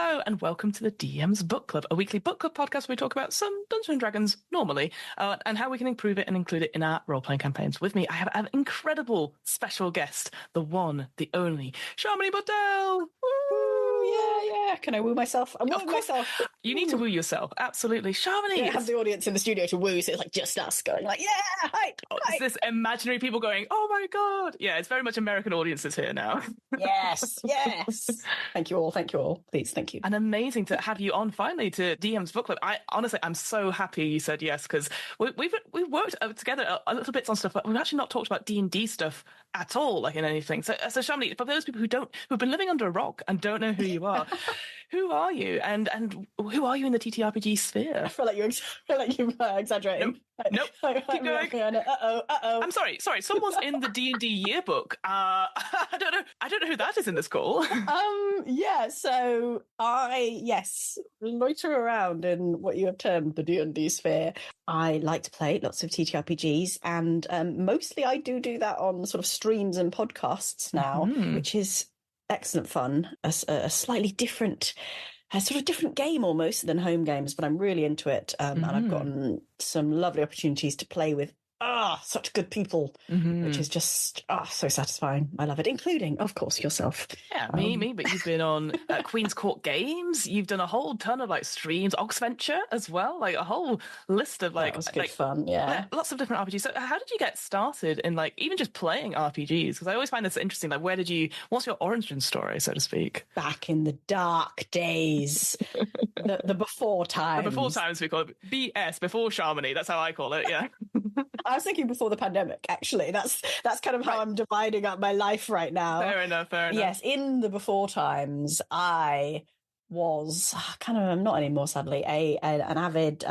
Hello and welcome to the DM's Book Club, a weekly book club podcast where we talk about some Dungeons & Dragons normally and how we can improve it and include it in our role-playing campaigns. With me, I have an incredible special guest, the one, the only, Sharmini Bodell! Woo, yeah. Can I woo myself? I'm wooing myself. You need to woo yourself, absolutely. Sharmini! Yeah, have the audience in the studio to woo, so it's like just us going like, yeah, hi. It's this imaginary people going, oh my god! Yeah, it's very much American audiences here now. Yes. Thank you all. Please, thank you. And amazing to have you on finally to DM's Book Club. I'm so happy you said yes, because we've worked together a little bits on stuff, but we've actually not talked about D&D stuff at all, like in anything. So Shamini, for those people who've been living under a rock and don't know who you are, who are you, and who are you in the TTRPG sphere? I feel like you're exaggerating. Nope. Keep going. Uh-oh. I'm sorry. Someone's in the D&D yearbook. I don't know who that is in this call. Yeah. So I loiter around in what you have termed the D&D sphere. I like to play lots of TTRPGs, and mostly I do that on sort of streams and podcasts now, which is excellent fun. A slightly different. A sort of different game almost than home games, but I'm really into it. And I've gotten some lovely opportunities to play with such good people, which is just so satisfying. I love it, including, of course, yourself. Yeah, me. But you've been on Queen's Court Games. You've done a whole ton of like streams, Oxventure as well, like a whole list of like. That was good fun, yeah. Lots of different RPGs. So how did you get started in like even just playing RPGs? Because I always find this interesting. Like, what's your origin story, so to speak? Back in the dark days, the before times. The before times we call it BS, before Sharmini. That's how I call it. Yeah. I was thinking before the pandemic, actually. That's kind of how I'm dividing up my life right now. Fair enough. Yes, in the before times, I was I'm not anymore, sadly, an avid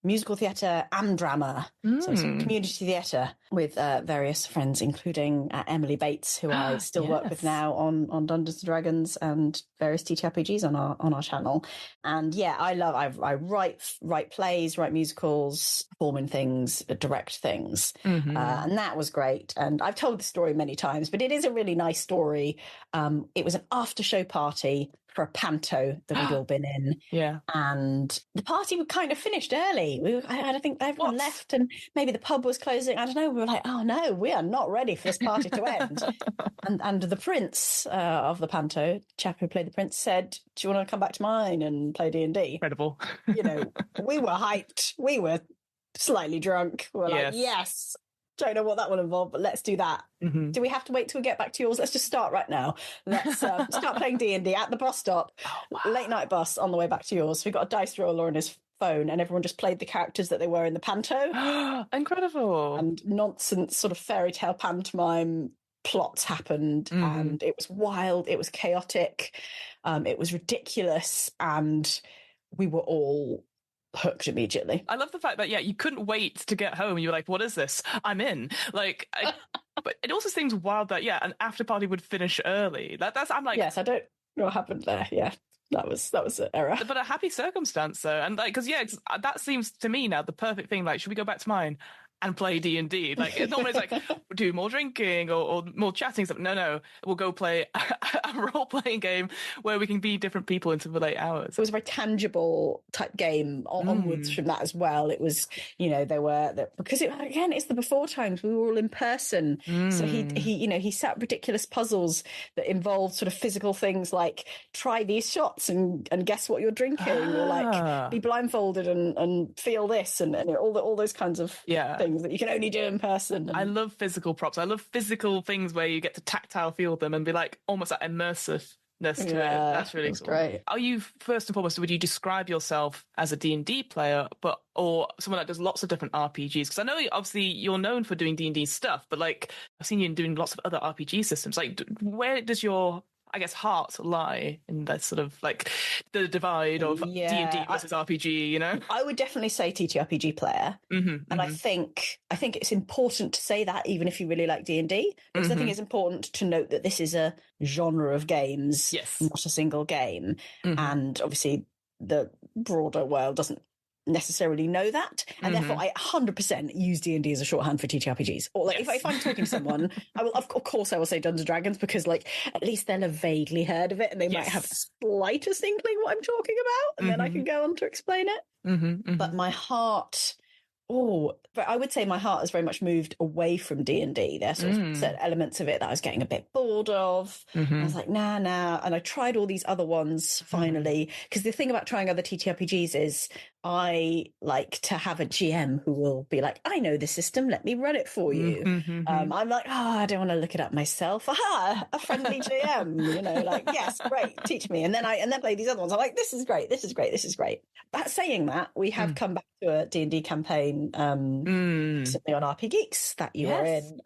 musical theatre and drama, so community theatre with various friends, including Emily Bates, who I still work with now on Dungeons & Dragons and various TTRPGs on our channel. And yeah, I write plays, write musicals, perform in things, direct things, and that was great. And I've told the story many times, but it is a really nice story. It was an after show party for a panto that we'd all been in. Yeah. And the party was kind of finished early. I think everyone left and maybe the pub was closing. I don't know. We were like, oh no, we are not ready for this party to end. and the prince of the panto, chap who played the prince, said, do you want to come back to mine and play D&D? Incredible. We were hyped. We were slightly drunk. We were like, yes. Don't know what that will involve, but let's do that. Do we have to wait till we get back to yours? Let's just start right now. Let's start playing D&D at the bus stop. Late night bus on the way back to yours. So we got a dice roller on his phone, and everyone just played the characters that they were in the panto. Incredible. And nonsense sort of fairy tale pantomime plots happened, and it was wild. It was chaotic. It was ridiculous, and we were all hooked immediately. I love the fact that you couldn't wait to get home. You were like, what is this? I'm in. Like, but it also seems wild that an after party would finish early. I'm like, yes, I don't know what happened there. Yeah, that was an error. But a happy circumstance though, and like, because that seems to me now the perfect thing. Like, should we go back to mine and play D&D? Like, normally it's like do more drinking or more chatting stuff. No, we'll go play a role-playing game where we can be different people into the late hours. It was a very tangible type game onwards from that as well. It was, because it's the before times. We were all in person, so he set up ridiculous puzzles that involved sort of physical things like try these shots and guess what you're drinking, or like be blindfolded and feel this and all those kinds of things that you can only do in person. I love physical props. I love physical things where you get to tactile feel them and be like almost that immersiveness to it. That's really cool. Great. Are you, first and foremost, would you describe yourself as a D&D player, or someone that does lots of different RPGs? Because I know obviously you're known for doing D&D stuff, but like I've seen you doing lots of other RPG systems. Like, where does your heart lie in that sort of like the divide of D&D versus RPG, I would definitely say TTRPG player. And I think it's important to say that even if you really like D&D, because I think it's important to note that this is a genre of games, not a single game. And obviously the broader world doesn't necessarily know that, and therefore I 100% use D&D as a shorthand for TTRPGs. Or like if I'm talking to someone, I will of course I will say Dungeons and Dragons, because like at least they'll have vaguely heard of it and they might have the slightest inkling what I'm talking about, and then I can go on to explain it. But my heart, but I would say my heart has very much moved away from D&D. There's sort of certain elements of it that I was getting a bit bored of. I was like, nah. And I tried all these other ones finally. Because the thing about trying other TTRPGs is I like to have a GM who will be like, I know the system, let me run it for you. I'm like, I don't want to look it up myself. Aha, a friendly GM, you know, like, yes, great, teach me. And then play these other ones. I'm like, this is great. But saying that, we have come back to a D&D campaign recently on RP Geeks that you were in,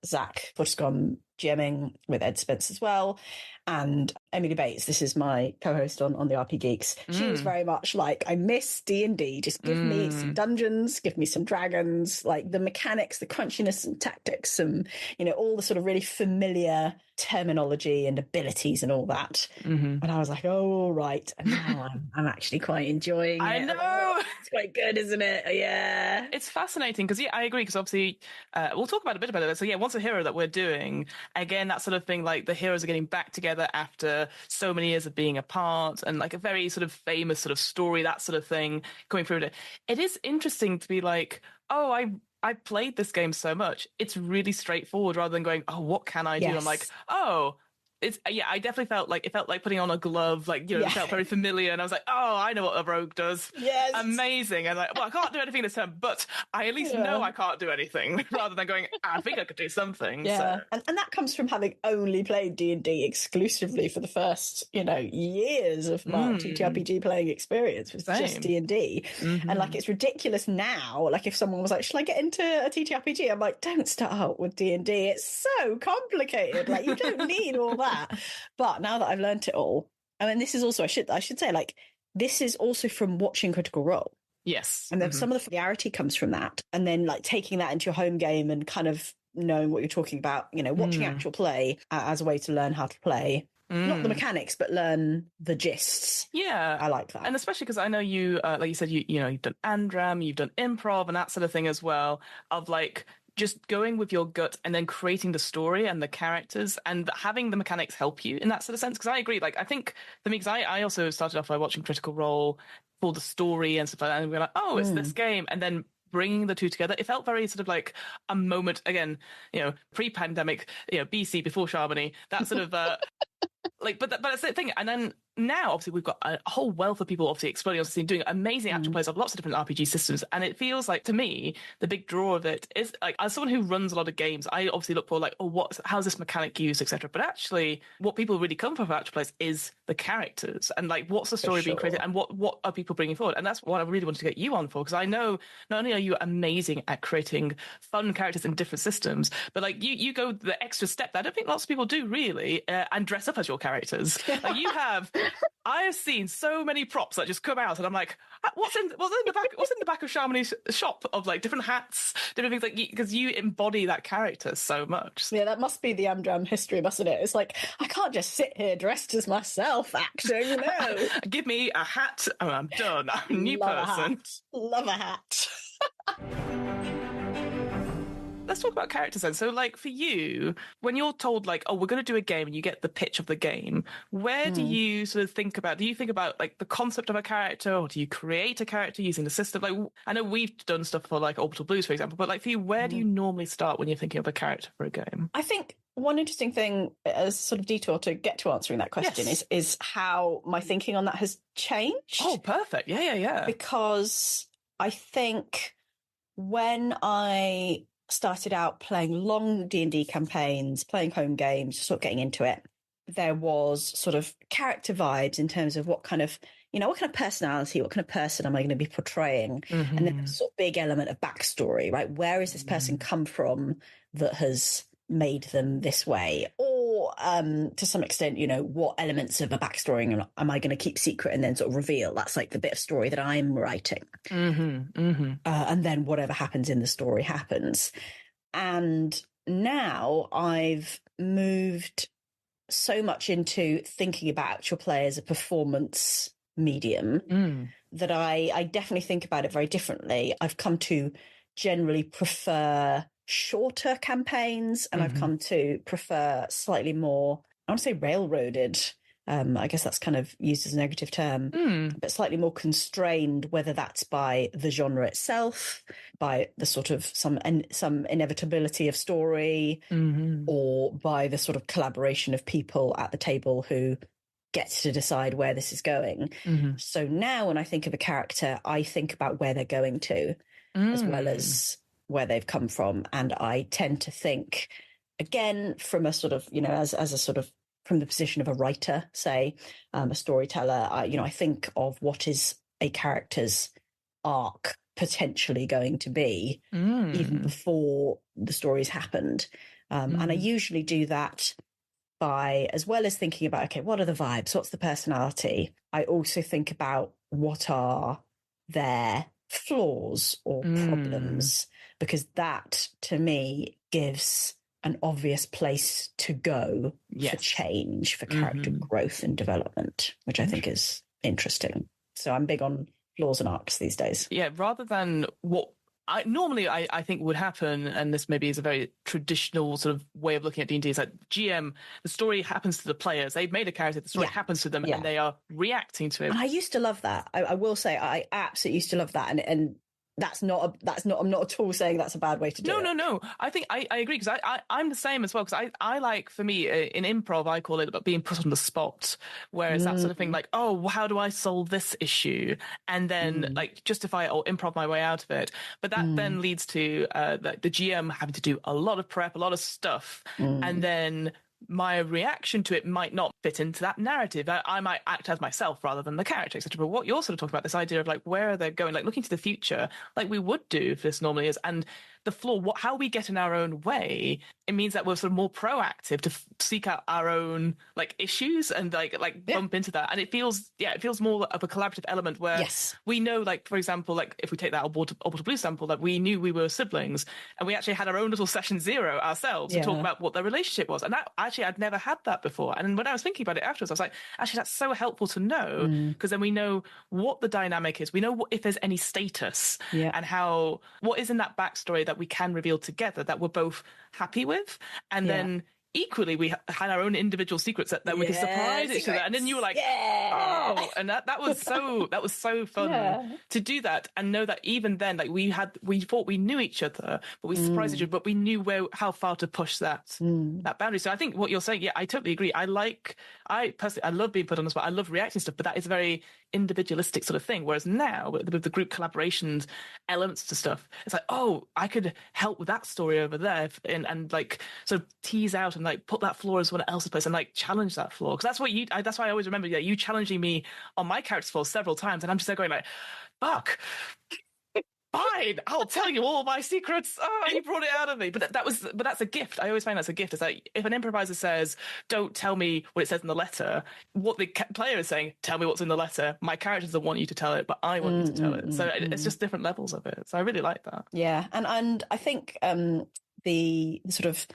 Zach Butterscombe GMing with Ed Spence as well, and Emily Bates, this is my co-host on the RP Geeks. She was very much like, I miss D&D, just give me some dungeons, give me some dragons, like the mechanics, the crunchiness and tactics, and you know, all the sort of really familiar terminology and abilities and all that. And I was like, oh right, and now I'm actually quite enjoying it. I know, it's quite good, isn't it? Yeah, it's fascinating because I agree, because obviously we'll talk about a bit about it. So Once a Hero that we're doing again, that sort of thing, like the heroes are getting back together after so many years of being apart, and like a very sort of famous sort of story, that sort of thing coming through. It is interesting to be like, oh, I played this game so much. It's really straightforward rather than going, oh, what can I do? I'm like, oh, it's I definitely felt like putting on a glove, like, you know, it felt very familiar, and I was like, oh, I know what a rogue does. Yes, amazing. And like, well, I can't do anything this turn, but I at least know I can't do anything, rather than going, I think I could do something. So. And that comes from having only played D&D exclusively for the first, you know, years of my TTRPG playing experience was just D&D. And like, it's ridiculous now, like if someone was like, shall I get into a TTRPG? I'm like, don't start with D&D, it's so complicated, like you don't need all that. But now that I've learned it all, I mean, this is also, I should say, like, this is also from watching Critical Role. Yes. And then some of the familiarity comes from that. And then like taking that into your home game and kind of knowing what you're talking about, you know, watching actual play as a way to learn how to play. Not the mechanics, but learn the gists. Yeah. I like that. And especially because I know you, like you said, you know, you've done Andram, you've done improv and that sort of thing as well, of like, just going with your gut and then creating the story and the characters and having the mechanics help you in that sort of sense. Because I agree, like, I think for me, because I also started off by watching Critical Role for the story and stuff like that, and we're like, oh, it's this game, and then bringing the two together, it felt very sort of like a moment, again, you know, pre-pandemic, you know, BC, before Chamonix, that sort of like, but it's the thing. And then now, obviously, we've got a whole wealth of people obviously exploding on the scene, doing amazing actual plays of lots of different RPG systems. And it feels like, to me, the big draw of it is, like, as someone who runs a lot of games, I obviously look for, like, oh, how's this mechanic used, etc. But actually, what people really come for actual plays is the characters and, like, what's the story being created and what are people bringing forward. And that's what I really wanted to get you on for, because I know not only are you amazing at creating fun characters in different systems, but, like, you go the extra step that I don't think lots of people do, really, and dress up as your characters. Like, you have... I have seen so many props that just come out, and I'm like, what's in the back of Chamonix's shop of like different hats, different things, like, because you embody that character so much. Yeah, that must be the Amdram history, mustn't it? It's like, I can't just sit here dressed as myself acting, no. Give me a hat and I'm done. I'm a new person. Love a hat. Let's talk about characters then. So, like, for you, when you're told, like, oh, we're going to do a game, and you get the pitch of the game, where do you sort of think about, do you think about, like, the concept of a character, or do you create a character using the system? Like, I know we've done stuff for, like, Orbital Blues, for example, but, like, for you, where do you normally start when you're thinking of a character for a game? I think one interesting thing, as sort of detour to get to answering that question, is how my thinking on that has changed. Oh, perfect. Yeah. Because I think when I started out playing long D&D campaigns, playing home games, sort of getting into it, there was sort of character vibes in terms of what kind of personality, what kind of person am I going to be portraying? And then a sort of big element of backstory, right? Where has this person come from that has made them this way? Or to some extent, you know, what elements of a backstory am I going to keep secret and then sort of reveal? That's like the bit of story that I'm writing. And then whatever happens in the story happens. And now I've moved so much into thinking about actual play as a performance medium that I definitely think about it very differently. I've come to generally prefer shorter campaigns, and I've come to prefer slightly more, I want to say railroaded. I guess that's kind of used as a negative term, but slightly more constrained, whether that's by the genre itself, by the sort of some inevitability of story, or by the sort of collaboration of people at the table who gets to decide where this is going. So now when I think of a character, I think about where they're going to, as well as where they've come from. And I tend to think, again, from a sort of, as a sort of, from the position of a writer, say, a storyteller, I think of what is a character's arc potentially going to be even before the story's happened. And I usually do that by, as well as thinking about, okay, what are the vibes? What's the personality? I also think about what are their flaws or problems, because that to me gives an obvious place to go for change, for character growth and development, which I think is interesting. So I'm big on flaws and arcs these days. Yeah, rather than what I think would happen, and this maybe is a very traditional sort of way of looking at D&D, is that GM, the story happens to the players. They've made a character, the story happens to them, and they are reacting to it. And I used to love that. I will say I absolutely used to love that, and I'm not at all saying that's a bad way to do it. No. I think I agree, because I'm the same as well, because I like, for me, in improv, I call it about being put on the spot, where it's that sort of thing like, oh, how do I solve this issue? And then like justify it or improv my way out of it. But that then leads to the GM having to do a lot of prep, a lot of stuff. And then my reaction to it might not fit into that narrative. I might act as myself rather than the character, etc. But what you're sort of talking about, this idea of like where they're going, like looking to the future, like we would do if this normally is, and the flaw, how we get in our own way, it means that we're sort of more proactive to seek out our own like issues and like bump into that. And it feels more of a collaborative element where we know, like, for example, like if we take that Alberta Blue sample, that we knew we were siblings and we actually had our own little session 0 ourselves to talk about what their relationship was. And that actually, I'd never had that before. And when I was thinking about it afterwards, I was like, actually, that's so helpful to know, because then we know what the dynamic is. We know if there's any status and what is in that backstory that we can reveal together that we're both happy with. And then equally, we had our own individual secrets that we could surprise each other. And then you were like, oh, and that was so fun to do that and know that even then, like we thought we knew each other, but we surprised each other, but we knew how far to push that boundary. So I think what you're saying, I totally agree. I personally, I love being put on the spot. I love reacting stuff, but that is a very individualistic sort of thing. Whereas now with the group collaborations elements to stuff, it's like, oh, I could help with that story over there and like sort of tease out and like put that flaw as someone else's place and like challenge that flaw. Because that's why I always remember you challenging me on my character's flaws several times, and I'm just there going like, fuck, fine, I'll tell you all my secrets. Oh, you brought it out of me. But that's a gift. I always find that's a gift. It's like if an improviser says, don't tell me what it says in the letter, what the player is saying, tell me what's in the letter. My character doesn't want you to tell it, but I want you to tell it. So it's just different levels of it. So I really like that. Yeah. And I think the sort of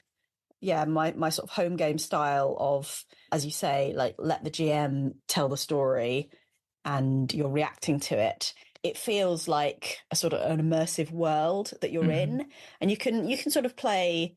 my sort of home game style of, as you say, like let the GM tell the story and you're reacting to it. It feels like a sort of an immersive world that you're in, and you can sort of play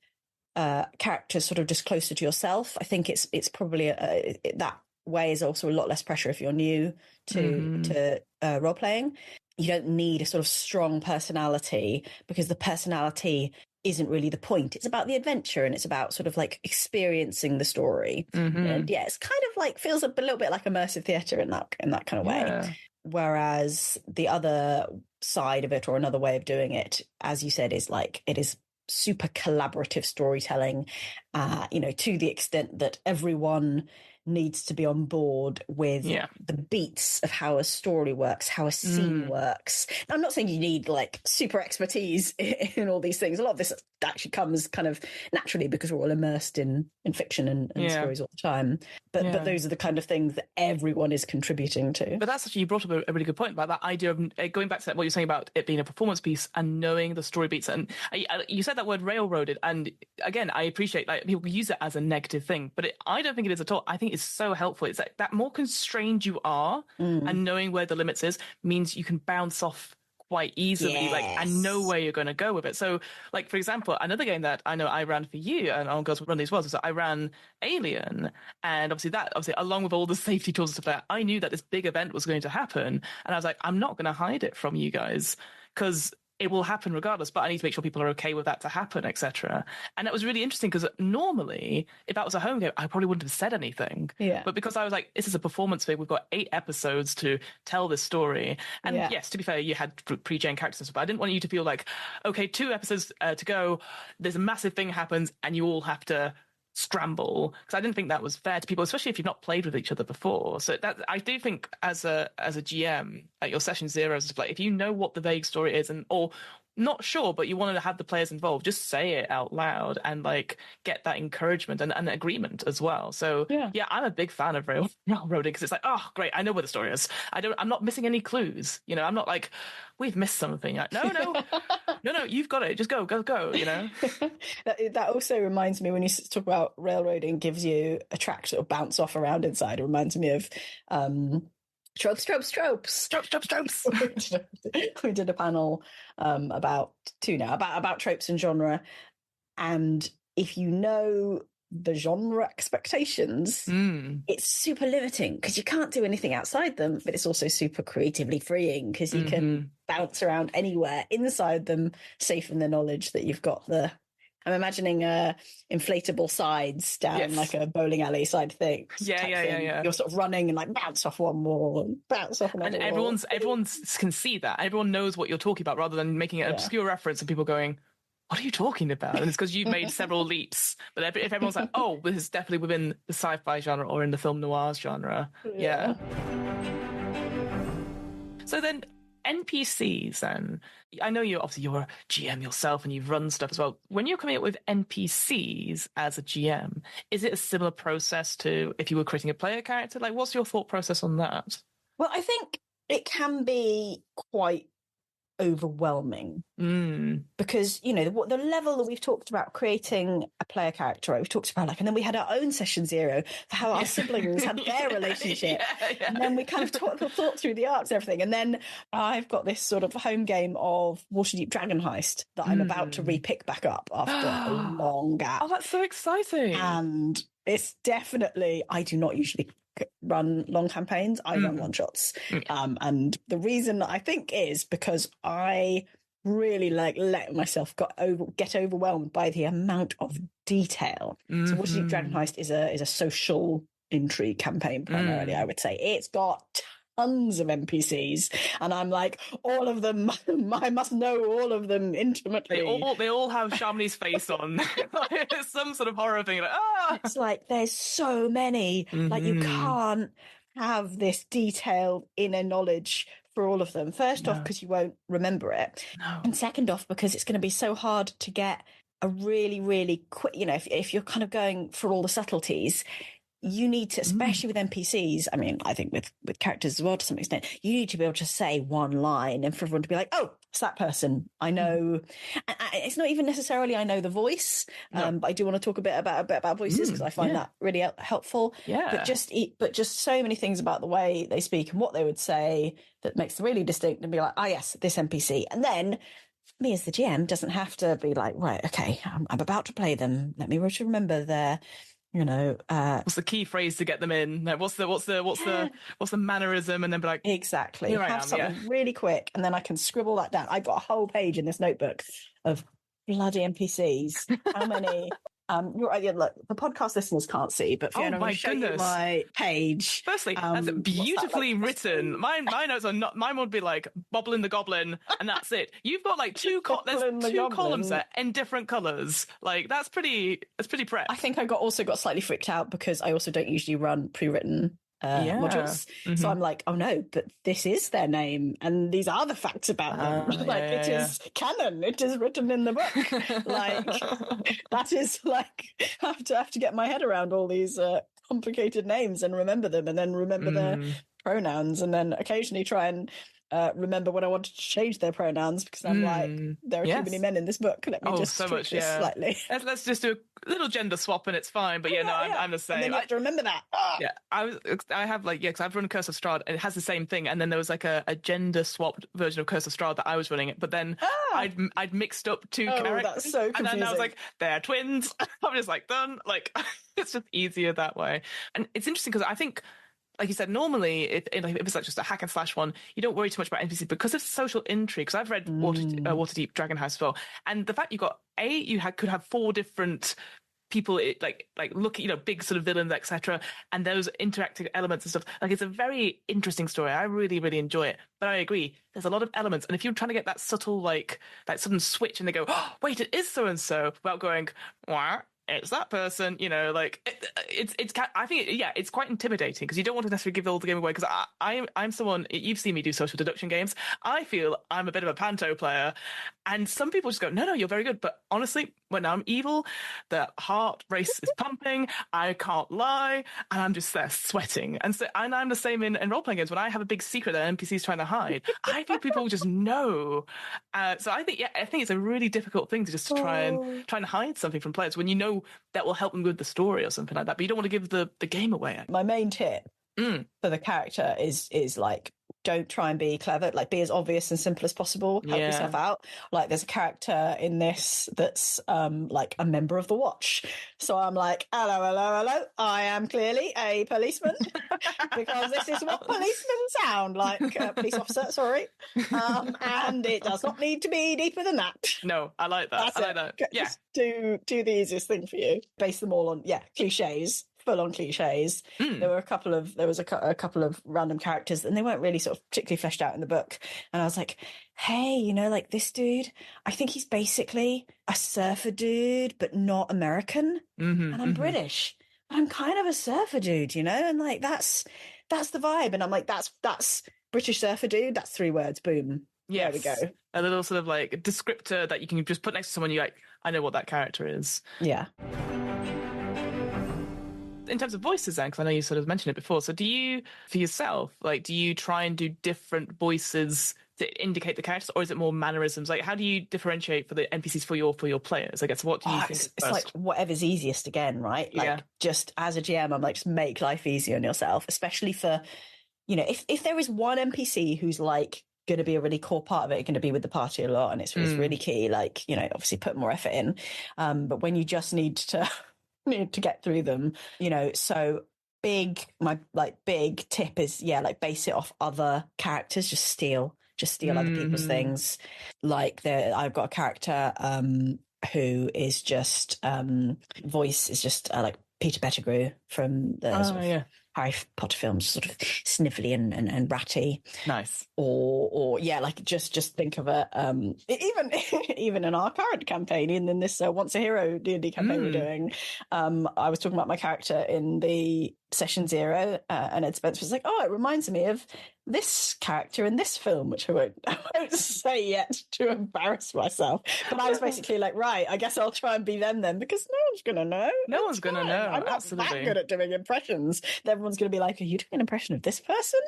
characters sort of just closer to yourself. I think it's probably that way is also a lot less pressure if you're new to role playing. You don't need a sort of strong personality because the personality isn't really the point. It's about the adventure and it's about sort of like experiencing the story. And it's kind of like feels a little bit like immersive theatre in that kind of way. Whereas the other side of it, or another way of doing it, as you said, is like it is super collaborative storytelling, to the extent that everyone needs to be on board with the beats of how a story works, how a scene works. Now, I'm not saying you need like super expertise in all these things. A lot of this actually comes kind of naturally because we're all immersed in fiction and stories all the time. But those are the kind of things that everyone is contributing to. But that's actually, you brought up a really good point about that idea of going back to what you're saying about it being a performance piece and knowing the story beats. And you said that word railroaded. And again, I appreciate like people use it as a negative thing, but I don't think it is at all. I think is so helpful. It's like that more constrained you are and knowing where the limits is means you can bounce off quite easily, like, and know where you're going to go with it. So, like, for example, another game that I know I ran for you and on Girls Run these was, so I ran Alien, and obviously along with all the safety tools and stuff like that, I knew that this big event was going to happen, and I was like, I'm not going to hide it from you guys because it will happen regardless, but I need to make sure people are okay with that to happen, etc. And that was really interesting because normally, if that was a home game, I probably wouldn't have said anything. Yeah. But because I was like, this is a performance thing, we've got 8 episodes to tell this story. And yes, to be fair, you had pre-gen characters and stuff, but I didn't want you to feel like, okay, 2 episodes to go, there's a massive thing happens, and you all have to scramble, because I didn't think that was fair to people, especially if you've not played with each other before. So that I do think as a GM at your session zeros, like if you know what the vague story is or not sure, but you wanted to have the players involved, just say it out loud and like get that encouragement and agreement as well. So yeah, I'm a big fan of railroading because it's like, oh great, I know where the story is. I'm not missing any clues. You know, I'm not like we've missed something. Like, no, you've got it. Just go. You know. that also reminds me when you talk about railroading, gives you a track to bounce off around inside. It reminds me of tropes. We did a panel about tropes and genre, and if you know the genre expectations, it's super limiting because you can't do anything outside them, but it's also super creatively freeing because you can bounce around anywhere inside them, safe in the knowledge that you've got I'm imagining inflatable sides down like a bowling alley side thing. Yeah. You're sort of running and like bounce off one wall and bounce off another wall. And everyone can see that. Everyone knows what you're talking about rather than making an obscure reference and people going, what are you talking about? And it's because you've made several leaps. But if everyone's like, oh, this is definitely within the sci-fi genre or in the film noir genre. Yeah. So then NPCs, and I know you're a GM yourself and you've run stuff as well. When you're coming up with NPCs as a GM, is it a similar process to if you were creating a player character? Like, what's your thought process on that? Well, I think it can be quite overwhelming because the level that we've talked about creating a player character, right? We've talked about and then we had our own session zero for how our siblings had their relationship, and then we kind of thought through the arcs and everything, and then I've got this sort of home game of Waterdeep Dragon Heist that I'm about to repick back up after a long gap. Oh, that's so exciting! And it's definitely, I do not usually run long campaigns. I run one shots, and the reason I think is because I really let myself get overwhelmed by the amount of detail. So Waterdeep Dragon Heist is a social intrigue campaign primarily. I would say it's got tons of NPCs, and I'm like, all of them, I must know all of them intimately. They all have Shamini's face on. It's some sort of horror thing. It's like there's so many. Like you can't have this detailed inner knowledge for all of them. First off, because you won't remember it, and second off, because it's going to be so hard to get a really, really quick. If you're kind of going for all the subtleties, you need to, especially with NPCs, I mean, I think with characters as well to some extent, you need to be able to say one line and for everyone to be like, oh, it's that person. I know. And it's not even necessarily I know the voice, but I do want to talk a bit about voices because I find that really helpful. Yeah. But just so many things about the way they speak and what they would say that makes them really distinct and be like, oh, yes, this NPC. And then me as the GM doesn't have to be like, right, okay, I'm about to play them. Let me remember their... what's the key phrase to get them in? Like, what's the mannerism, and then be like, exactly. Have something really quick, and then I can scribble that down. I've got a whole page in this notebook of bloody NPCs. How many? You're right. Look, the podcast listeners can't see, but Fiona, I'm going to show you my page. Firstly, that's beautifully written. My notes are not. Mine would be like Boblin the Goblin, and that's it. You've got like two columns there in different colours. Like that's pretty prep. I think I also got slightly freaked out because I also don't usually run pre-written modules. So I'm like, oh no, but this is their name and these are the facts about them. It is canon. It is written in the book. That is like, I have to get my head around all these complicated names and remember them, and then remember their pronouns, and then occasionally try and remember when I wanted to change their pronouns because I'm like, there are too many men in this book. Let me just tweak this slightly. Let's just do a little gender swap and it's fine. But I'm the same. And then you have to remember that. Yeah, I have because I've run Curse of Strahd and it has the same thing. And then there was like a gender swapped version of Curse of Strahd that I was running it. But then I'd mixed up two characters. That's so confusing. And then I was like, they're twins. I'm just like, done. Like, it's just easier that way. And it's interesting because I think, like you said, normally if it's like just a hack and slash one, you don't worry too much about NPCs because of social intrigue. Because I've read Waterdeep Dragon House as well, and the fact you could have 4 different people like look, big sort of villains, etc., and those interactive elements and stuff. Like, it's a very interesting story. I really, really enjoy it. But I agree, there's a lot of elements, and if you're trying to get that subtle, like that sudden switch, and they go, oh, wait, it is so and so, without going, what? It's that person, like it's I think it's quite intimidating because you don't want to necessarily give all the game away, because I'm someone, you've seen me do social deduction games. I feel I'm a bit of a panto player, and some people just go, no, you're very good, but honestly, when I'm evil, the heart race is pumping, I can't lie, and I'm just there sweating. And I'm the same in role-playing games. When I have a big secret that NPC's trying to hide, I think people just know. So I think it's a really difficult thing to just try and hide something from players when you know that will help them with the story or something like that, but you don't want to give the game away. My main tip for the character is like, don't try and be clever, like be as obvious and simple as possible. Help yourself out. Like, there's a character in this that's like a member of the Watch, so I'm like, hello, I am clearly a policeman because this is what policemen sound like, police officer, sorry, and it does not need to be deeper than that. No, I like that. I like that. Yeah, just do the easiest thing for you. Base them all on cliches. Full on cliches. There was a couple of random characters, and they weren't really sort of particularly fleshed out in the book. And I was like, hey, like this dude, I think he's basically a surfer dude, but not American. And I'm British, but I'm kind of a surfer dude, and like that's the vibe. And I'm like, that's British surfer dude. That's 3 words. Boom. Yes. There we go. A little sort of like descriptor that you can just put next to someone. You like, I know what that character is. Yeah. In terms of voices then, because I know you sort of mentioned it before, so do you, for yourself, like, do you try and do different voices to indicate the characters, or is it more mannerisms? Like, how do you differentiate for the NPCs for your players? I guess, what do you think is it's like whatever's easiest again, right? Like, just as a GM, I'm like, just make life easier on yourself, especially for, if there is one NPC who's like going to be a really core part of it, going to be with the party a lot, and it's really key, like, obviously put more effort in, but when you just need to get through them, so my big tip is base it off other characters. Just steal other people's things. Like, I've got a character who is just voice is just like Peter Pettigrew from the Harry Potter films, sort of sniffly and ratty. Nice. Or like just think of it. Even in our current campaign, and in this Once a Hero D&D campaign we're doing, I was talking about my character in the Session 0, and Ed Spence was like, "Oh, it reminds me of this character in this film," which I won't say yet to embarrass myself. But I was basically like, right, I guess I'll try and be them then, because no one's going to know. No one's going to know. I'm not that good at doing impressions. Everyone's going to be like, "Are you doing an impression of this person?"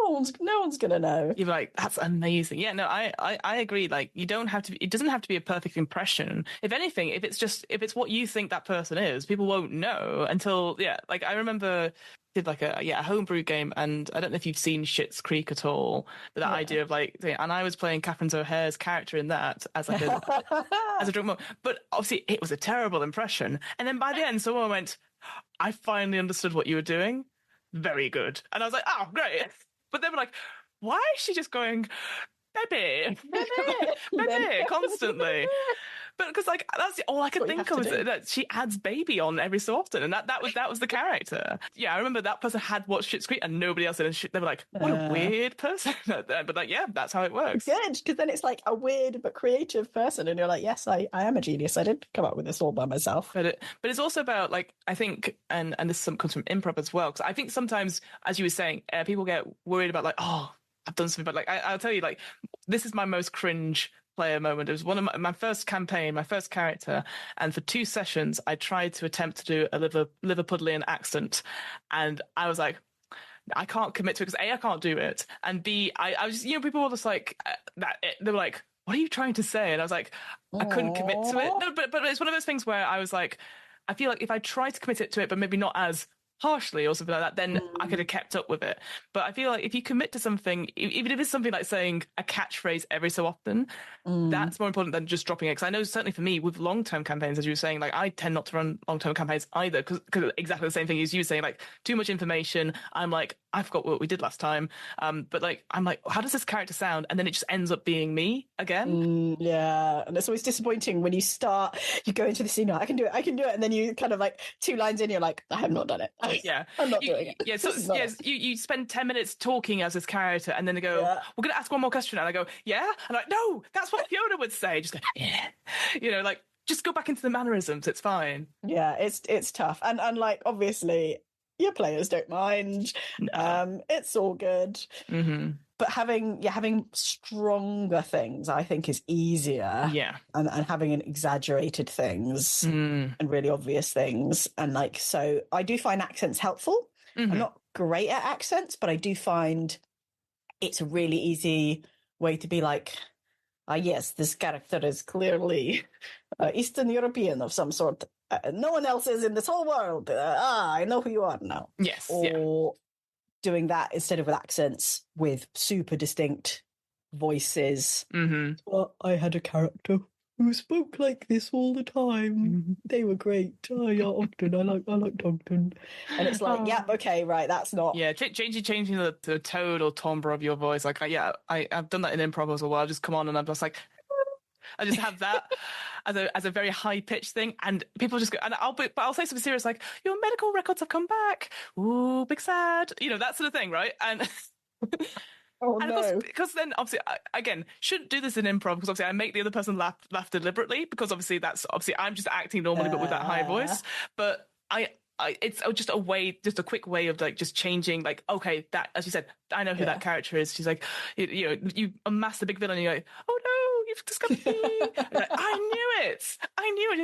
No one's going to know. You're like, that's amazing. Yeah, no, I agree. Like, it doesn't have to be a perfect impression. If anything, if it's what you think that person is, people won't know until, like, I remember did like a homebrew game, and I don't know if you've seen Schitt's Creek at all, but that idea of like, and I was playing Catherine O'Hare's character in that as like as a drunk mom, but obviously it was a terrible impression. And then by the end, someone went, "I finally understood what you were doing. Very good." And I was like, "Oh, great." But they were like, "Why is she just going, baby, baby, constantly?" But because like that's all I could think of, is that she adds baby on every so often, and that was the character. Yeah, I remember that person had watched Schitt's Creek and nobody else did, and they were like, "What a weird person." But like, that's how it works. Good, because then it's like a weird but creative person, and you're like, "Yes, I am a genius. I did come up with this all by myself." But it's also about, like, I think, and this comes from improv as well, because I think sometimes, as you were saying, people get worried about like, "Oh, I've done something," but like I'll tell you, like, this is my most cringe player moment. It was one of my first campaign, my first character, and for 2 sessions I tried to attempt to do a Liverpudlian accent, and I was like, I can't commit to it because A, I can't do it, and B, I was, people were just like they were like, what are you trying to say? And I was like, I couldn't commit to it. No, but it's one of those things where I was like, I feel like if I tried to commit it to it, but maybe not as harshly or something like that, then I could have kept up with it. But I feel like if you commit to something, even if it's something like saying a catchphrase every so often, that's more important than just dropping it. Because I know certainly for me with long-term campaigns, as you were saying, like I tend not to run long-term campaigns either, because exactly the same thing as you saying, like too much information. I'm like, I forgot what we did last time. But like, I'm like, how does this character sound? And then it just ends up being me again. Yeah, and it's always disappointing when you start, you go into the scene, I can do it, and then you kind of like 2 lines in, you're like, I have not done it. Yeah, I'm not doing it. Yeah, so you spend 10 minutes talking as this character, and then they go, we're going to ask one more question, and I go, yeah, and I'm like, no, that's what Fiona would say. Just go, yeah, like just go back into the mannerisms. It's fine. Yeah, it's tough, and like obviously your players don't mind. No. It's all good. Mm-hmm. But having stronger things, I think, is easier. Yeah. And having an exaggerated things and really obvious things. And like, so I do find accents helpful. I'm not great at accents, but I do find it's a really easy way to be like, yes, this character is clearly Eastern European of some sort. No one else is in this whole world. I know who you are now. Yes. Or doing that instead of with accents with super distinct voices. Well, I had a character who spoke like this all the time. They were great. Yeah, Ogden. I liked Ogden. And it's like, yeah, okay, right, that's not. Yeah, changing the tone or timbre of your voice. Like, I've done that in improv as well. I'll just come on and I'm just like, I just have that as a very high pitched thing, and people just go, and I'll say something serious like, your medical records have come back. Ooh, big sad. That sort of thing, right? And Oh, and no. because then obviously again shouldn't do this in improv because obviously I make the other person laugh deliberately because obviously I'm just acting normally but with that high voice. But it's just a quick way of like just changing, like, okay, that, as you said, I know who that character is. She's like, you amass the big villain and you're like, oh no, you've discovered me. Like, I knew it.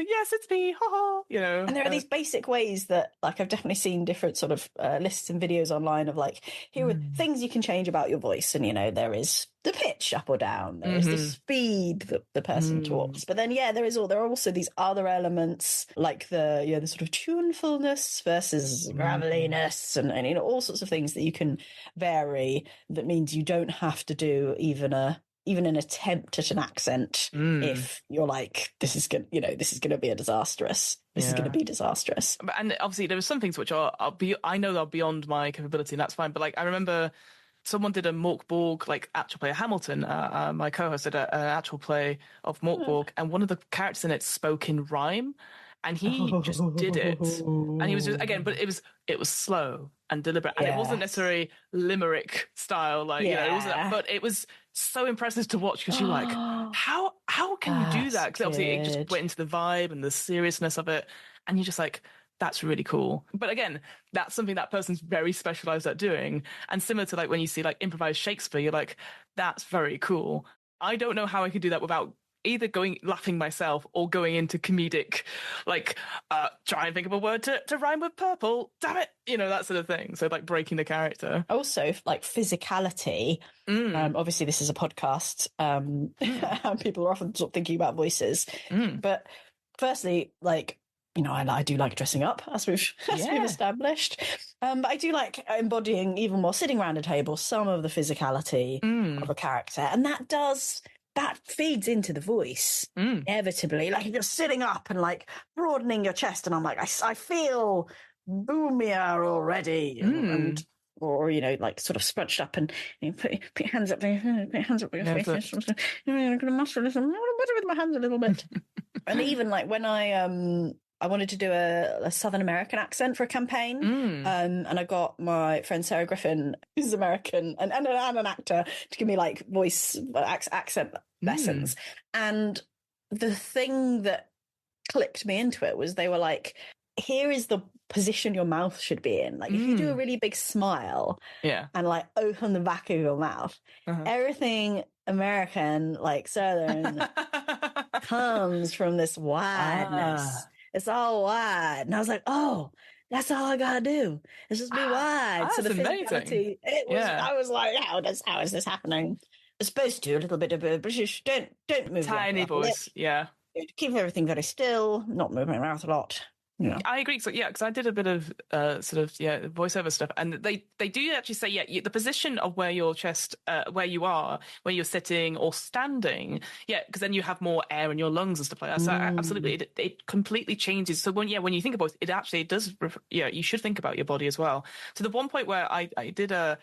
Yes, it's me. Ha ha. And there are these basic ways that, like, I've definitely seen different sort of lists and videos online of like, here are things you can change about your voice, and there is the pitch up or down, there is the speed that the person talks, but then there are also these other elements like the sort of tunefulness versus graveliness, and all sorts of things that you can vary. That means you don't have to do even an attempt at an accent if you're like, this is going to be disastrous. This is going to be disastrous. And obviously there are some things which I know they're beyond my capability, and that's fine. But like, I remember someone did a Mork Borg like actual play. Hamilton, my co-host, did an actual play of Mork Borg, and one of the characters in it spoke in rhyme, and he just did it. And he was just, again, but it was slow and deliberate, and it wasn't necessarily limerick style, like it wasn't. But it was so impressive to watch because you're like, how can you do that? Because obviously it just went into the vibe and the seriousness of it, and you're just like, that's really cool. But again, that's something that person's very specialized at doing. And similar to like when you see like improvised Shakespeare, you're like, that's very cool. I don't know how I could do that without either laughing myself or going into comedic, like, try and think of a word to rhyme with purple. Damn it. That sort of thing. So like breaking the character. Also, like physicality. Obviously this is a podcast. And people are often sort of thinking about voices. But firstly, like, I do like dressing up, as we've established. But I do like embodying even more, sitting around a table, some of the physicality of a character. And that feeds into the voice, inevitably. Like, if you're sitting up and, like, broadening your chest, and I'm like, I feel boomier already. Or, like, sort of scrunched up and put your hands up there, put your hands up with your face. I'm going to muscle this with my hands a little bit. And even, like, when I wanted to do a Southern American accent for a campaign, and I got my friend Sarah Griffin, who's American and an actor, to give me like voice accent lessons. And the thing that clicked me into it was they were like, here is the position your mouth should be in. Like, if you do a really big smile and like open the back of your mouth, everything American, like Southern, comes from this wideness. It's all wide. And I was like, oh, That's all I gotta do. It's just be wide. So That's the amazing. physicality, Yeah. I was like, how is this happening? It's supposed to, a little bit of a British, don't move your Tiny upper lip. voice. Yeah. Keep everything very still, not moving my mouth a lot. I agree. So yeah, because I did a bit of voiceover stuff, and they do actually say the position of where your chest, where you are, where you're sitting or standing, because then you have more air in your lungs and stuff like that. So absolutely, it completely changes. So when you think about it, it does. You should think about your body as well. To the one point where I did a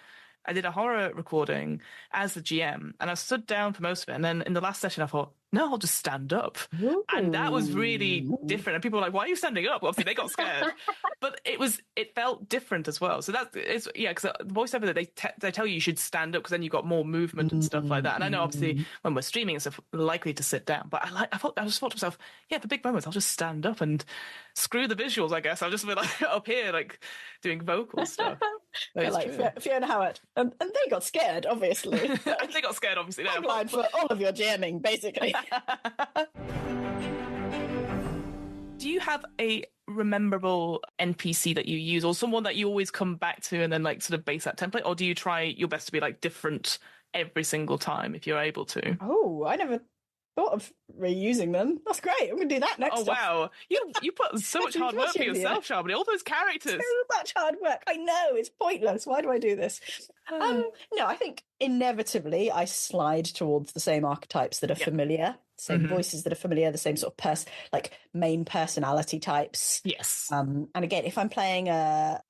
horror recording as the GM, and I stood down for most of it. And then in the last session, I thought, no, I'll just stand up. Ooh. And that was really different. And people were like, why are you standing up? Well, obviously, they got scared. But it felt different as well. So because the voiceover that they tell you should stand up because then you've got more movement and stuff like that. And I know, obviously, when we're streaming and stuff, we're likely to sit down. But I just thought to myself, for big moments, I'll just stand up and screw the visuals, I guess. I'll just be like up here, like doing vocal stuff. Like Fiona Howard. And they got scared, obviously. They got scared, obviously. Tagline for all of your jamming, basically. Do you have a rememberable NPC that you use, or someone that you always come back to and then like sort of base that template, or do you try your best to be like different every single time if you're able to? Oh, I never thought of reusing them. That's great. I'm going to do that next time. Wow. You put so much hard work for yourself, Charbonnet. All those characters. So much hard work. I know, it's pointless. Why do I do this? No, I think inevitably I slide towards the same archetypes that are familiar, same voices that are familiar, the same sort of main personality types. Yes. And again, if I'm playing a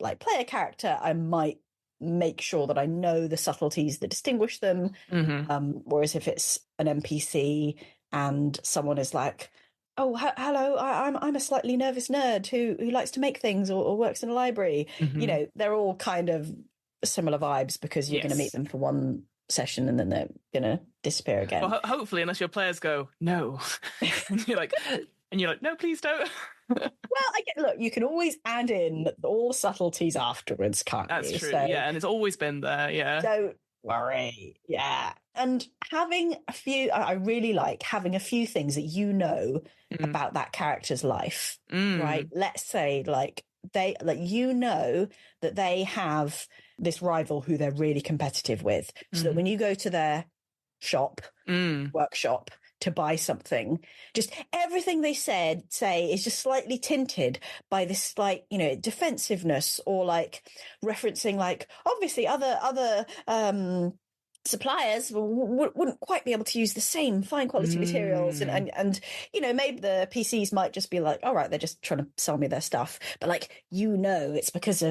character, I might make sure that I know the subtleties that distinguish them. Whereas if it's an NPC and someone is like, oh, hello, I'm a slightly nervous nerd who likes to make things or works in a library. They're all kind of similar vibes because you're going to meet them for one session and then they're going to disappear again. Well, hopefully, unless your players go, no. and you're like, no, please don't. Well, look, you can always add in all the subtleties afterwards, can't you? That's true, and it's always been there, Don't worry, And having I really like having a few things that you know about that character's life, right? Let's say, that they have this rival who they're really competitive with, so that when you go to their workshop, to buy something, just everything they say is just slightly tinted by this defensiveness, or referencing obviously other suppliers wouldn't quite be able to use the same fine quality materials, and maybe the PCs might just be like, all right, they're just trying to sell me their stuff, but it's because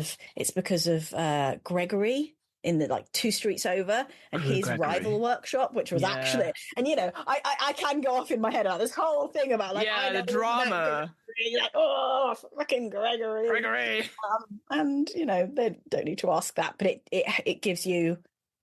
of Gregory in the 2 streets over, and his rival workshop, which was actually, and I can go off in my head about this whole thing about the drama, fucking Gregory, and they don't need to ask that, but it gives you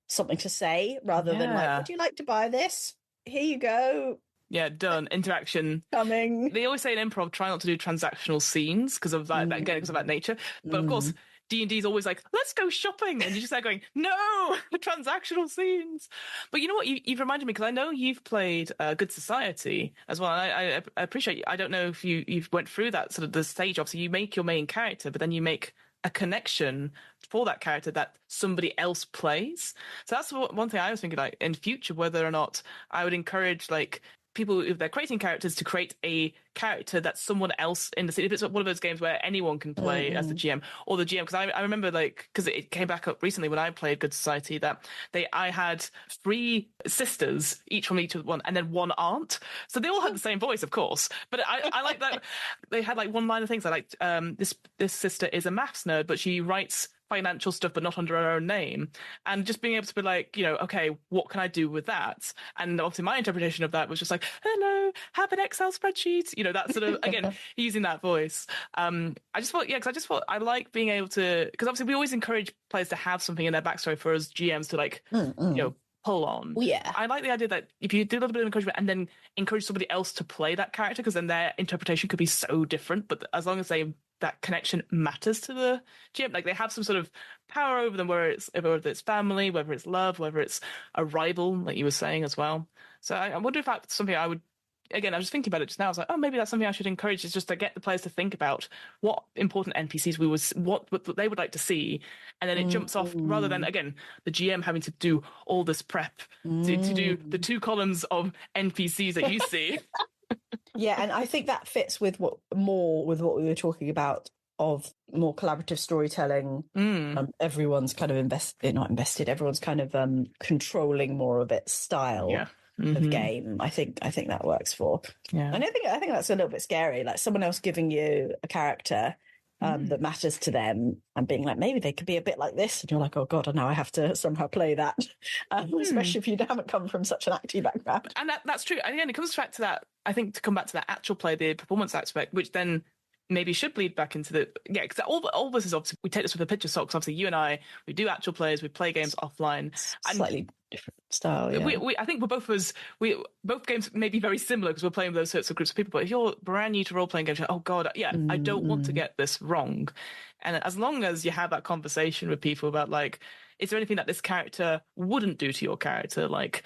something to say rather than would you like to buy this? Here you go. Yeah, done. Interaction coming. They always say in improv, try not to do transactional scenes because of that, again, because of that nature. But of course, D&D is always like, let's go shopping. And you're just there going, no, transactional scenes. But you know what? You've reminded me, because I know you've played Good Society as well. And I appreciate you. I don't know if you've went through that sort of the stage. Obviously, you make your main character, but then you make a connection for that character that somebody else plays. So that's one thing I was thinking, in future, whether or not I would encourage people, if they're creating characters, to create a character that's someone else in the scene. If it's one of those games where anyone can play as the GM or the GM, because I remember because it came back up recently when I played Good Society that I had 3 sisters, each from each one, and then 1 aunt. So they all had the same voice, of course. But I like that they had one line of things. I liked this sister is a maths nerd, but she writes financial stuff, but not under her own name. And just being able to be okay, what can I do with that? And obviously my interpretation of that was just hello, have an Excel spreadsheet, that sort of, again, using that voice. I just thought I like being able to, because obviously we always encourage players to have something in their backstory for us GMs to pull on. Yeah. I like the idea that if you do a little bit of encouragement and then encourage somebody else to play that character, because then their interpretation could be so different, but as long as that connection matters to the GM, they have some sort of power over them, whether it's family, whether it's love, whether it's a rival, like you were saying as well. So I wonder if that's something I would again, I was thinking about it just now. I was like, oh, maybe that's something I should encourage, is just to get the players to think about what important NPCs what they would like to see, and then it jumps off, rather than, again, the GM having to do all this prep to do the 2 columns of NPCs that you see. Yeah, and I think that fits with what we were talking about of more collaborative storytelling. Everyone's kind of not invested. Everyone's kind of controlling more of its style of game. I think that works for. Yeah, and I think that's a little bit scary. Like someone else giving you a character that matters to them and being like, maybe they could be a bit like this, and you're like, oh god, now I have to somehow play that. Especially if you haven't come from such an acty background. And that's true. And again, it comes back to that. I think to come back to that actual play, the performance aspect, which then maybe should bleed back into because all this is obviously, we take this with a pinch of salt, because obviously you and I, we do actual plays, we play games offline, slightly different style. Yeah. I think both games may be very similar because we're playing with those sorts of groups of people. But if you're brand new to role playing games, you're like, oh god, I don't want to get this wrong. And as long as you have that conversation with people about like, is there anything that this character wouldn't do to your character, like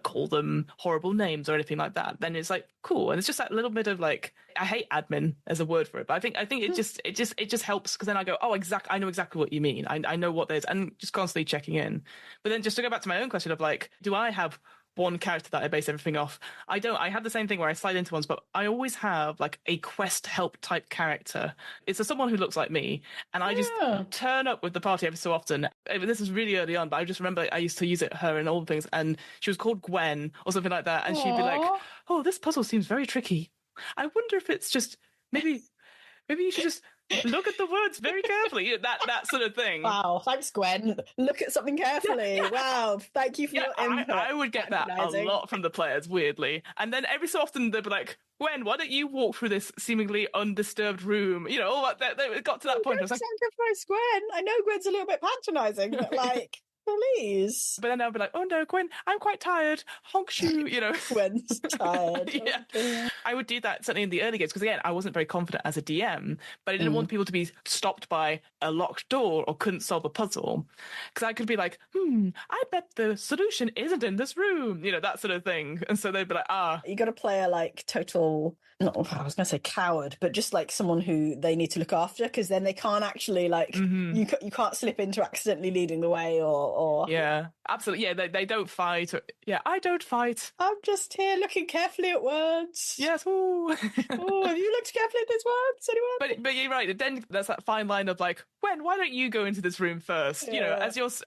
call them horrible names or anything like that, then it's like cool. And it's just that little bit of like, I hate admin as a word for it, but I think it just helps, because then I go, oh, I know exactly what you mean. I know what there's, and just constantly checking in. But then just to go back to my own question of like, do I have one character that I base everything off? I don't. I have the same thing where I slide into ones, but I always have like a quest help type character. It's someone who looks like me, and I just turn up with the party every so often. This is really early on, but I just remember I used to use her in all the things, and she was called Gwen or something like that, and she'd be like, oh, this puzzle seems very tricky. I wonder if it's just maybe you should just look at the words very carefully. That sort of thing. Wow, thanks, Gwen. Look at something carefully. Yeah. Wow, thank you for your input. I would get that a lot from the players, weirdly. And then every so often they'd be like, Gwen, why don't you walk through this seemingly undisturbed room? You know, all that. It got to that point. I was like, sacrifice Gwen. I know Gwen's a little bit patronising, but like, please. But then I'll be like, oh no, Gwen, I'm quite tired. Honk shoe, you know. Gwen's tired. Yeah. Okay. I would do that certainly in the early games, because again, I wasn't very confident as a DM, but I didn't want people to be stopped by a locked door or couldn't solve a puzzle. Because I could be like, I bet the solution isn't in this room, you know, that sort of thing. And so they'd be like, You got to play a like total, I was going to say coward, but just like someone who they need to look after, because then they can't actually like, you can't slip into accidentally leading the way or. Yeah, absolutely. Yeah, they don't fight. I don't fight. I'm just here looking carefully at words. Yes. Ooh. Have you looked carefully at these words, anyone? But you're right. Then there's that fine line of like, Gwen, why don't you go into this room first? Yeah. You know,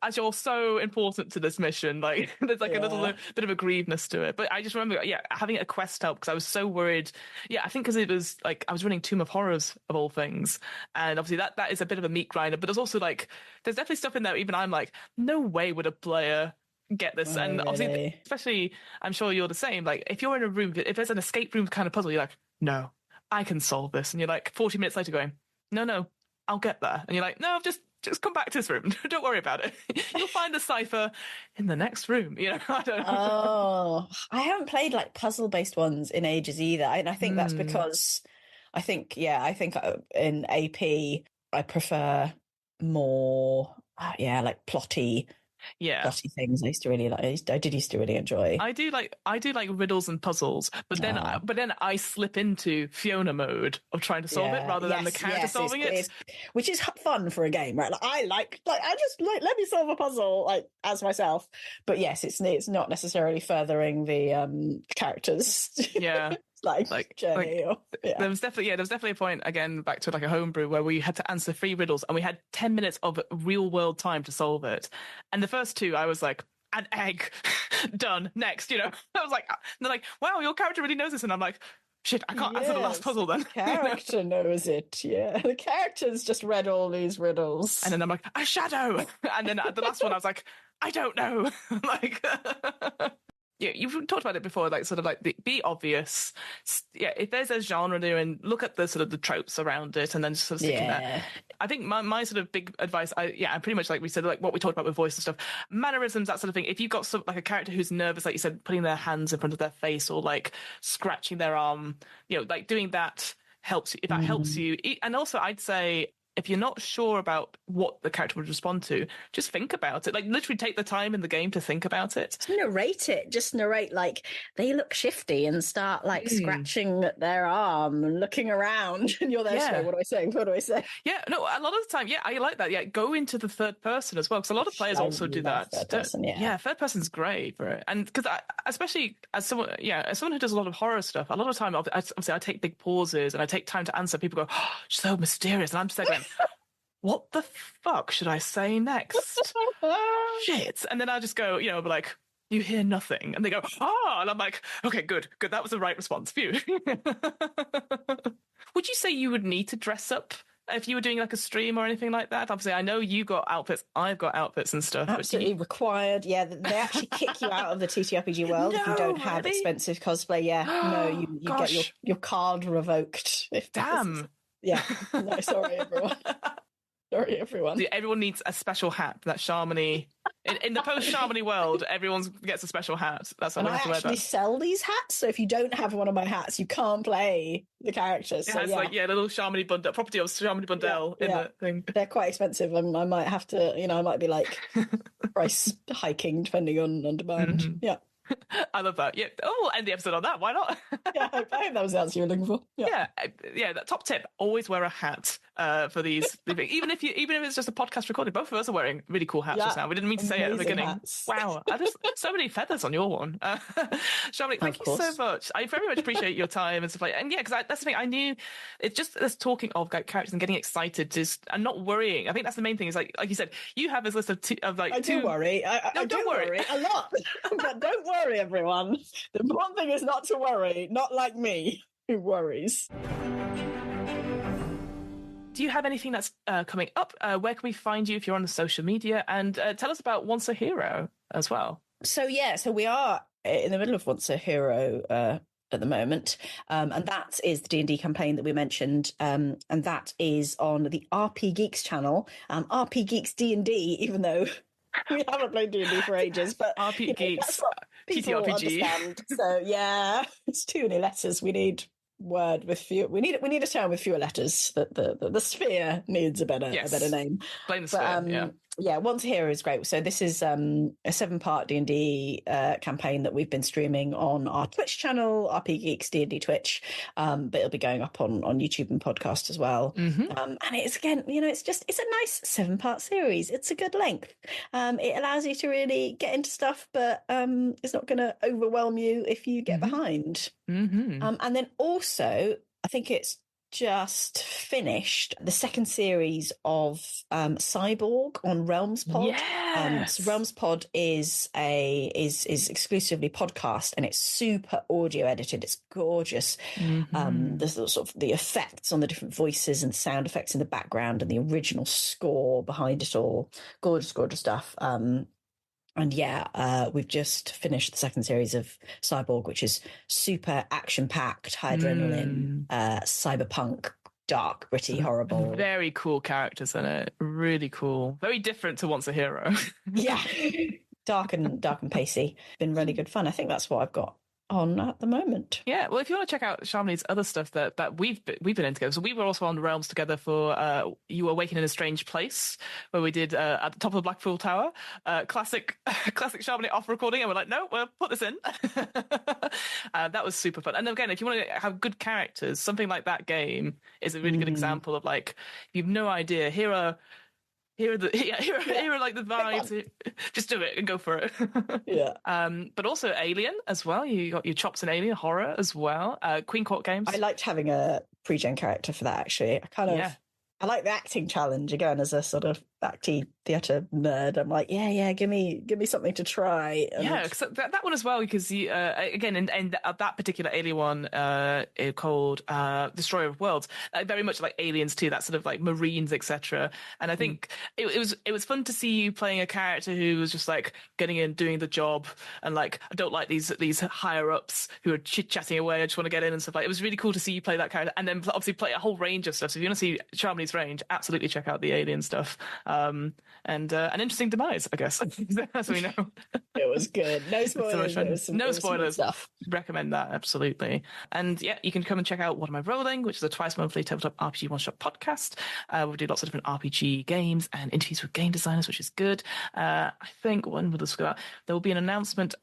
as you're so important to this mission. Like, there's like a little bit of aggrievedness to it. But I just remember, having a quest help, because I was so worried. Yeah, I think because it was like I was running Tomb of Horrors of all things, and obviously that is a bit of a meat grinder. But there's also like, there's definitely stuff in there. Even I'm like, no way would a player get this. And obviously, especially, I'm sure you're the same. Like, if you're in a room, if there's an escape room kind of puzzle, you're like, no, I can solve this. And you're like 40 minutes later going, no, I'll get there. And you're like, no, just come back to this room. Don't worry about it. You'll find the cipher in the next room. You know, I don't know. Oh, I haven't played like puzzle-based ones in ages either. And I think that's because I think in AP, I prefer more, like plotty things. I used to really like. I did used to really enjoy. I do like riddles and puzzles, but then I slip into Fiona mode of trying to solve it rather than the character solving it, which is fun for a game, right? Like I just let me solve a puzzle like as myself. But yes, it's not necessarily furthering the characters. Yeah. journey. There was definitely a point, again, back to like a homebrew, where we had to answer 3 riddles and we had 10 minutes of real world time to solve it. And the first 2, I was like, an egg, done, next, you know. I was like, they're like, wow, your character really knows this. And I'm like, shit, I can't answer the last puzzle then. The character knows it, yeah. The character's just read all these riddles. And then I'm like, a shadow. And then the last one, I was like, I don't know. Like... Yeah, you've talked about it before, like sort of like be obvious. Yeah, if there's a genre there, and look at the sort of the tropes around it, and then sort of stick in that. I think my sort of big advice, I pretty much like we said, like what we talked about with voice and stuff, mannerisms, that sort of thing. If you've got some like a character who's nervous, like you said, putting their hands in front of their face or like scratching their arm, you know, like doing that helps. If that helps you, and also I'd say, if you're not sure about what the character would respond to, just think about it. Like literally take the time in the game to think about it. Just narrate it. Just narrate like they look shifty and start like scratching at their arm and looking around. And you're there, sorry, what do I say? What do I say? Yeah, no, a lot of the time, yeah, I like that. Yeah, go into the third person as well, because a lot of players also do that. Third person, yeah, third person's great for it. And because especially as someone who does a lot of horror stuff, a lot of time, obviously, I take big pauses and I take time to answer. People go, oh, so mysterious. And I'm just like, what the fuck should I say next? Shit. And then I just go, be like, you hear nothing. And they go, and I'm like, okay, good. That was the right response. Phew. Would you say you would need to dress up if you were doing like a stream or anything like that? Obviously, I know you got outfits, I've got outfits and stuff. Absolutely required. Yeah, they actually kick you out of the TTRPG world if you don't have expensive cosplay. Yeah, no, you get your card revoked. Damn. Yeah, no, sorry, everyone. Sorry, everyone. Everyone needs a special hat. That Sharmony in the post Sharmony world, everyone gets a special hat. That's what I have to wear. I actually sell these hats, so if you don't have one of my hats, you can't play the characters. It has little Sharmony Bundle, property of Sharmony Bundle in the thing. They're quite expensive, and I might have to, I might be like price hiking depending on demand. Mm-hmm. Yeah. I love that. Yeah. Oh, we'll end the episode on that. Why not? Yeah, I hope that was the answer you were looking for. Yeah. That top tip: always wear a hat for these. even if it's just a podcast recording. Both of us are wearing really cool hats just now. We didn't mean to say it at the beginning. Hats. Wow, so many feathers on your one. Sharmony, thank you so much. I very much appreciate your time and stuff like. And yeah, because that's the thing. I knew it's just this talking of characters and getting excited, and not worrying. I think that's the main thing. Is like you said, you have this list of like. I do worry. I don't worry a lot, but don't worry. Everyone, the one thing is not to worry, not like me who worries. Do you have anything that's coming up? Where can we find you if you're on the social media? And tell us about Once a Hero as well. So we are in the middle of Once a Hero at the moment, and that is the D&D campaign that we mentioned, and that is on the RP Geeks channel, RP Geeks D&D, even though we haven't played D&D for ages, but RP Geeks, TTRPG. Understand. So yeah, it's too many letters. We need word with few. We need a term with fewer letters. The sphere needs a better name. Blame the sphere. Yeah, Once a Hero is great. So this is a 7-part D&D campaign that we've been streaming on our Twitch channel, RP Geeks D&D Twitch, but it'll be going up on YouTube and podcast as well. Mm-hmm. And it's again, it's a nice 7-part series. It's a good length. It allows you to really get into stuff, but it's not going to overwhelm you if you get behind. Mm-hmm. And then also, I think it's just finished the second series of Cyborg on Realms Pod. Yes. So Realms Pod is exclusively podcast, and it's super audio edited. It's gorgeous. Mm-hmm. There's sort of the effects on the different voices and sound effects in the background, and the original score behind it all. Gorgeous stuff. And we've just finished the second series of Cyborg, which is super action-packed, high adrenaline, cyberpunk, dark, gritty, horrible. Very cool characters in it. Really cool. Very different to Once a Hero. Yeah. Dark and pacey. Been really good fun. I think that's what I've got on at the moment. Yeah, well, if you want to check out Sharmony's other stuff that we've been in together, so we were also on Realms together for You Awaken in a Strange Place, where we did at the top of the Blackpool Tower, classic Sharmony off recording, and we're like, no, we'll put this in. That was super fun. And again, if you want to have good characters, something like that game is a really good example of like, you've no idea, here are like the vibes. Just do it and go for it. Yeah. But also Alien as well. You got your chops in Alien horror as well. Queen Court Games. I liked having a pre-gen character for that, actually. I like the acting challenge again as a sort of acty theatre nerd. I'm like, give me something to try. And that one as well, because you, again, in that particular Alien one called Destroyer of Worlds, very much like Aliens too, that sort of like Marines, etc. And I think it was fun to see you playing a character who was just like getting in, doing the job, and like, I don't like these higher ups who are chit-chatting away, I just want to get in and stuff. Like, it was really cool to see you play that character, and then obviously play a whole range of stuff. So if you want to see Sharmony's range, absolutely check out the Alien stuff. And an interesting demise, I guess, as we know. It was good. No spoilers. No spoilers. Stuff. recommend that, absolutely. And yeah, you can come and check out What Am I Rolling, which is a twice monthly tabletop RPG one-shot podcast. We do lots of different RPG games and interviews with game designers, which is good. I think when will this go out? There will be an announcement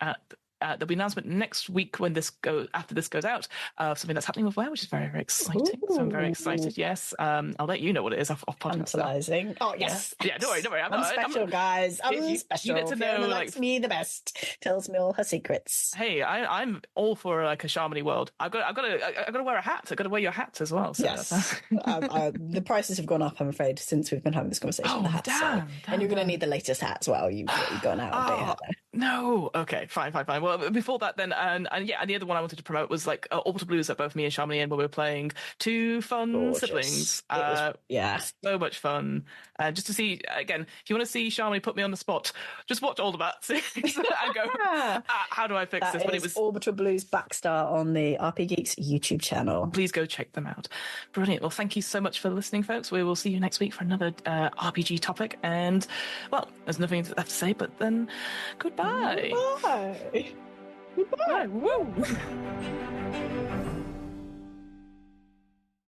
there'll be an announcement next week after this goes out of something that's happening with WoW, which is very, very exciting. So I'm very excited. Yes, I'll let you know what it is off podcast. Tantalizing. Oh yes. Yeah. Don't worry. I'm special, guys. I'm special. You get to know, Fiona likes me the best. Tells me all her secrets. Hey, I'm all for like a Charmony world. I've got to wear a hat. I've got to wear your hat as well. So. Yes. The prices have gone up, I'm afraid, since we've been having this conversation. Oh, the hats, damn. And you're going to need the latest hat as well. You've gone out a bit ahead there. No. Okay. Fine. Well, before that, then, and the other one I wanted to promote was like Orbital Blues that both me and Charmony and where we were playing two fun Gorgeous. siblings. Yeah, so much fun. Just to see again, if you want to see Charmony put me on the spot, just watch all the Bats and go, how do I fix this? But it was Orbital Blues Backstar on the RP Geeks YouTube channel. Please go check them out. Brilliant. Well, thank you so much for listening, folks. We will see you next week for another RPG topic. And well, there's nothing left to say, but then goodbye. Bye. Goodbye. Woo.